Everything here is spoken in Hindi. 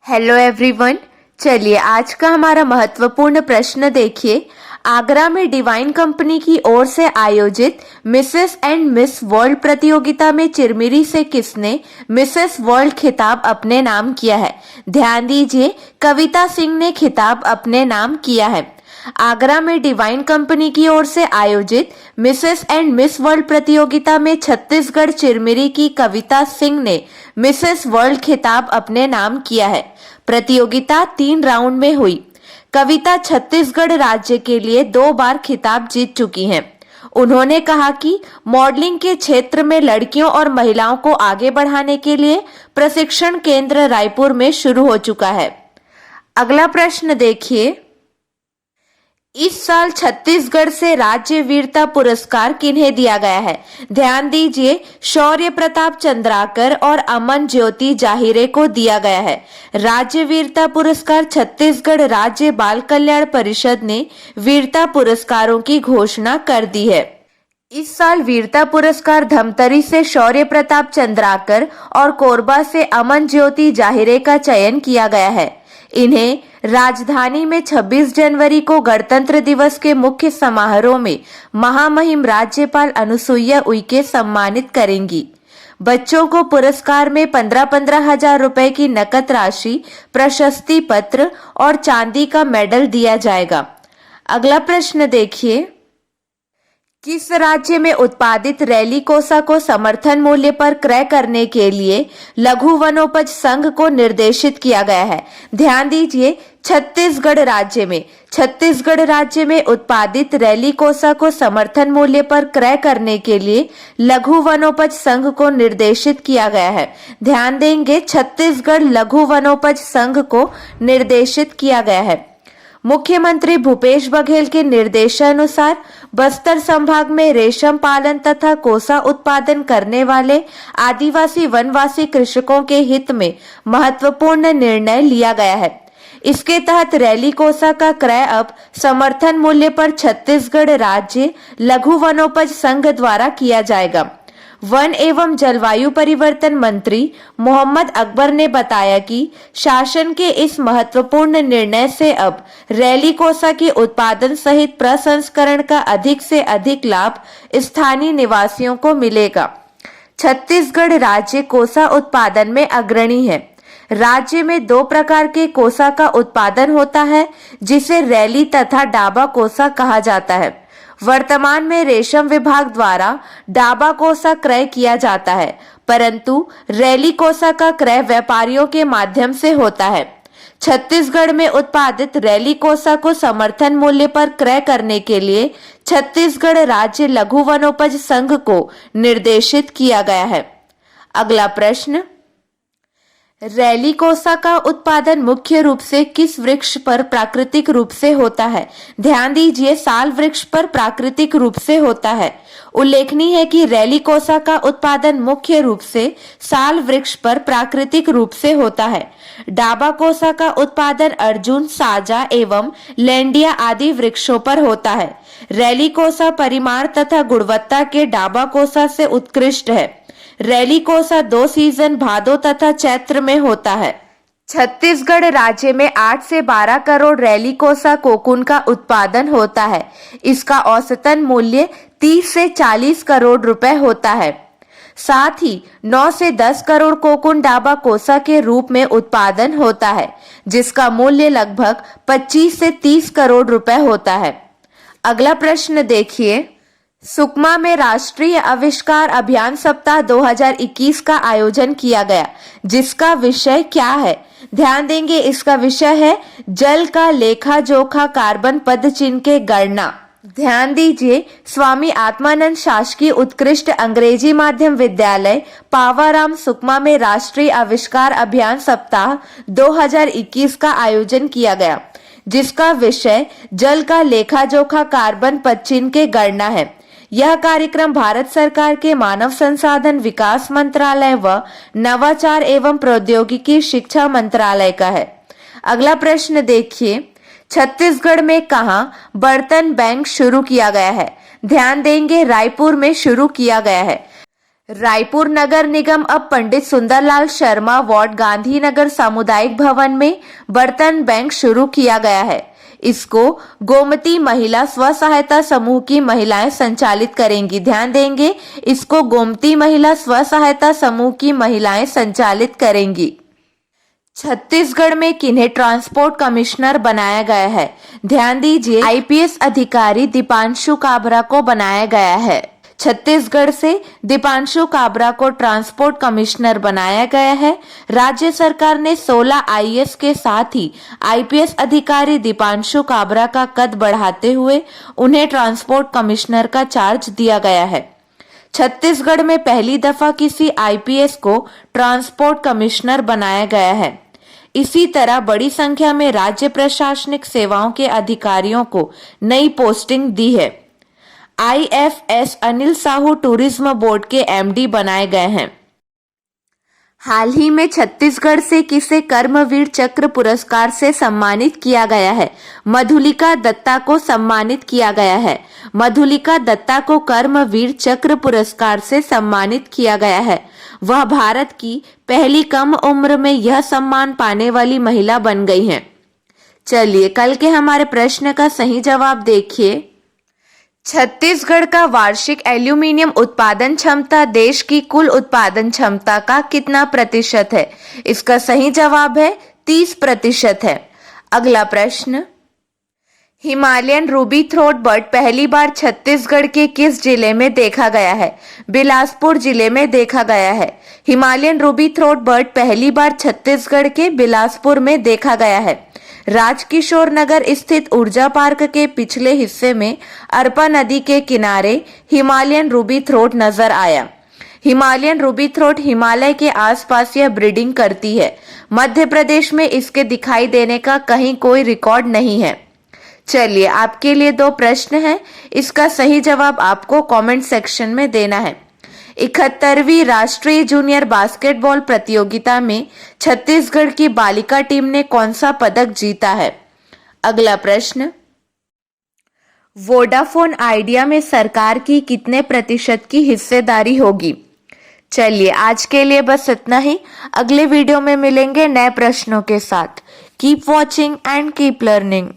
Hello everyone. चलिए आज का हमारा महत्वपूर्ण प्रश्न देखिए। आगरा में डिवाइन कंपनी की ओर से आयोजित मिसेस एंड मिस वर्ल्ड प्रतियोगिता में चिरमिरी से किसने मिसेस वर्ल्ड खिताब अपने नाम किया है? ध्यान दीजिए, कविता सिंह ने खिताब अपने नाम किया है। आगरा में डिवाइन कंपनी की ओर से आयोजित मिसेस एंड मिस वर्ल्ड प्रतियोगिता में छत्तीसगढ़ चिरमिरी की कविता सिंह ने मिसेस वर्ल्ड खिताब अपने नाम किया है। प्रतियोगिता 3 राउंड में हुई। कविता छत्तीसगढ़ राज्य के लिए 2 बार खिताब जीत चुकी हैं। उन्होंने कहा कि मॉडलिंग के क्षेत्र में लड़कियों और महिलाओं को आगे बढ़ाने के लिए प्रशिक्षण केंद्र रायपुर में शुरू हो चुका है। अगला प्रश्न देखिए, इस साल छत्तीसगढ़ से राज्य वीरता पुरस्कार किन्हें दिया गया है? ध्यान दीजिए, शौर्य प्रताप चंद्राकर और अमन ज्योति जाहिरे को दिया गया है। राज्य वीरता पुरस्कार छत्तीसगढ़ राज्य बाल कल्याण परिषद ने वीरता पुरस्कारों की घोषणा कर दी है। इस साल वीरता पुरस्कार धमतरी से शौर्य प्रताप चंद्राकर और कोरबा से अमन ज्योति जाहिरे का चयन किया गया है। इन्हें राजधानी में 26 जनवरी को गणतंत्र दिवस के मुख्य समारोह में महामहिम राज्यपाल अनुसुईया उइके सम्मानित करेंगी। बच्चों को पुरस्कार में 15-15 हजार रुपए की नकद राशि, प्रशस्ति पत्र और चांदी का मेडल दिया जाएगा। अगला प्रश्न देखिए, किस राज्य में उत्पादित रैली कोसा को समर्थन मूल्य पर क्रय करने के लिए लघु वनोपज संघ को निर्देशित किया गया है? ध्यान दीजिए, छत्तीसगढ़ राज्य में उत्पादित रैली कोसा को समर्थन मूल्य पर क्रय करने के लिए लघु वनोपज संघ को निर्देशित किया गया है। ध्यान देंगे, छत्तीसगढ़ लघु वनोपज संघ को निर्देशित किया गया है। मुख्यमंत्री भूपेश बघेल के निर्देशानुसार बस्तर संभाग में रेशम पालन तथा कोसा उत्पादन करने वाले आदिवासी वनवासी कृषकों के हित में महत्वपूर्ण निर्णय लिया गया है। इसके तहत रैली कोसा का क्रय अब समर्थन मूल्य पर छत्तीसगढ़ राज्य लघु वनोपज संघ द्वारा किया जाएगा। वन एवं जलवायु परिवर्तन मंत्री मोहम्मद अकबर ने बताया कि शासन के इस महत्वपूर्ण निर्णय से अब रैली कोसा के उत्पादन सहित प्रसंस्करण का अधिक से अधिक लाभ स्थानीय निवासियों को मिलेगा। छत्तीसगढ़ राज्य कोसा उत्पादन में अग्रणी है। राज्य में 2 प्रकार के कोसा का उत्पादन होता है, जिसे रैली तथा डाबा कोसा कहा जाता है। वर्तमान में रेशम विभाग द्वारा डाबा कोसा क्रय किया जाता है, परंतु रैली कोसा का क्रय व्यापारियों के माध्यम से होता है। छत्तीसगढ़ में उत्पादित रैली कोसा को समर्थन मूल्य पर क्रय करने के लिए छत्तीसगढ़ राज्य लघु वनोपज संघ को निर्देशित किया गया है। अगला प्रश्न, रैली कोसा का उत्पादन मुख्य रूप से किस वृक्ष पर प्राकृतिक रूप से होता है? ध्यान दीजिए, साल वृक्ष पर प्राकृतिक रूप से होता है। उल्लेखनीय है कि रैली कोसा का उत्पादन मुख्य रूप से साल वृक्ष पर प्राकृतिक रूप से होता है। डाबा कोसा का उत्पादन अर्जुन, साजा एवं लेंडिया आदि वृक्षों पर होता है। रैली कोसा परिमाण तथा गुणवत्ता के डाबा कोसा से उत्कृष्ट है। रैली कोसा 2 सीजन भादो तथा चैत्र में होता है। छत्तीसगढ़ राज्य में 8 से 12 करोड़ रैली कोसा कोकून का उत्पादन होता है। इसका औसतन मूल्य 30 से 40 करोड़ रुपए होता है। साथ ही 9 से 10 करोड़ कोकून डाबा कोसा के रूप में उत्पादन होता है, जिसका मूल्य लगभग 25 से 30 करोड़ रुपए होता है। अगला प्रश्न देखिए, सुकमा में राष्ट्रीय आविष्कार अभियान सप्ताह 2021 का आयोजन किया गया, जिसका विषय क्या है? ध्यान देंगे, इसका विषय है जल का लेखा जोखा कार्बन पदचिन्ह के गणना। ध्यान दीजिए, स्वामी आत्मानंद शासकीय उत्कृष्ट अंग्रेजी माध्यम विद्यालय पावाराम सुकमा में राष्ट्रीय आविष्कार अभियान सप्ताह 2021 का आयोजन किया गया, जिसका विषय जल का लेखा जोखा कार्बन पदचिन्ह के गणना है। यह कार्यक्रम भारत सरकार के मानव संसाधन विकास मंत्रालय व नवाचार एवं प्रौद्योगिकी शिक्षा मंत्रालय का है। अगला प्रश्न देखिए, छत्तीसगढ़ में कहां बर्तन बैंक शुरू किया गया है? ध्यान देंगे, रायपुर में शुरू किया गया है। रायपुर नगर निगम अब पंडित सुंदरलाल शर्मा वार्ड गांधीनगर सामुदायिक भवन में बर्तन बैंक शुरू किया गया है। इसको गोमती महिला स्व सहायता समूह की महिलाएं संचालित करेंगी। ध्यान देंगे, इसको गोमती महिला स्व सहायता समूह की महिलाएं संचालित करेंगी। छत्तीसगढ़ में किन्हें ट्रांसपोर्ट कमिश्नर बनाया गया है? ध्यान दीजिए, आईपीएस अधिकारी दीपांशु काबरा को बनाया गया है। छत्तीसगढ़ से दीपांशु काबरा को ट्रांसपोर्ट कमिश्नर बनाया गया है। राज्य सरकार ने 16 आईएएस के साथ ही आईपीएस अधिकारी दीपांशु काबरा का कद बढ़ाते हुए उन्हें ट्रांसपोर्ट कमिश्नर का चार्ज दिया गया है। छत्तीसगढ़ में पहली दफा किसी आईपीएस को ट्रांसपोर्ट कमिश्नर बनाया गया है। इसी तरह बड़ी संख्या में राज्य प्रशासनिक सेवाओं के अधिकारियों को नई पोस्टिंग दी है। IFS Anil Sahu tourism board के एमडी बनाए गए हैं। हाल ही में छत्तीसगढ़ से किसे कर्मवीर चक्र पुरस्कार से सम्मानित किया गया है? मधुलिका दत्ता को सम्मानित किया गया है। मधुलिका दत्ता को कर्मवीर चक्र पुरस्कार से सम्मानित किया गया है। वह भारत की पहली कम उम्र में यह सम्मान पाने वाली महिला बन गई हैं। चलिए कल के हमारे प्रश्न का सही जवाब देखिए। छत्तीसगढ़ का वार्षिक एल्यूमीनियम उत्पादन क्षमता देश की कुल उत्पादन क्षमता का कितना प्रतिशत है? इसका सही जवाब है 30% है। अगला प्रश्न, हिमालयन रूबी थ्रोट बर्ड पहली बार छत्तीसगढ़ के किस जिले में देखा गया है? बिलासपुर जिले में देखा गया है। हिमालयन रूबी थ्रोट बर्ड पहली बार छत्तीसगढ़ के बिलासपुर में देखा गया है। राजकिशोर नगर स्थित ऊर्जा पार्क के पिछले हिस्से में अरपा नदी के किनारे हिमालयन रूबी थ्रोट नजर आया। हिमालयन रूबी थ्रोट हिमालय के आसपास यह ब्रीडिंग करती है। मध्य प्रदेश में इसके दिखाई देने का कहीं कोई रिकॉर्ड नहीं है। चलिए आपके लिए 2 प्रश्न हैं, इसका सही जवाब आपको कमेंट सेक्शन में देना है। 71वीं राष्ट्रीय जूनियर बास्केटबॉल प्रतियोगिता में छत्तीसगढ़ की बालिका टीम ने कौन सा पदक जीता है? अगला प्रश्न, वोडाफोन आइडिया में सरकार की कितने प्रतिशत की हिस्सेदारी होगी? चलिए आज के लिए बस इतना ही। अगले वीडियो में मिलेंगे नए प्रश्नों के साथ। Keep watching and keep learning.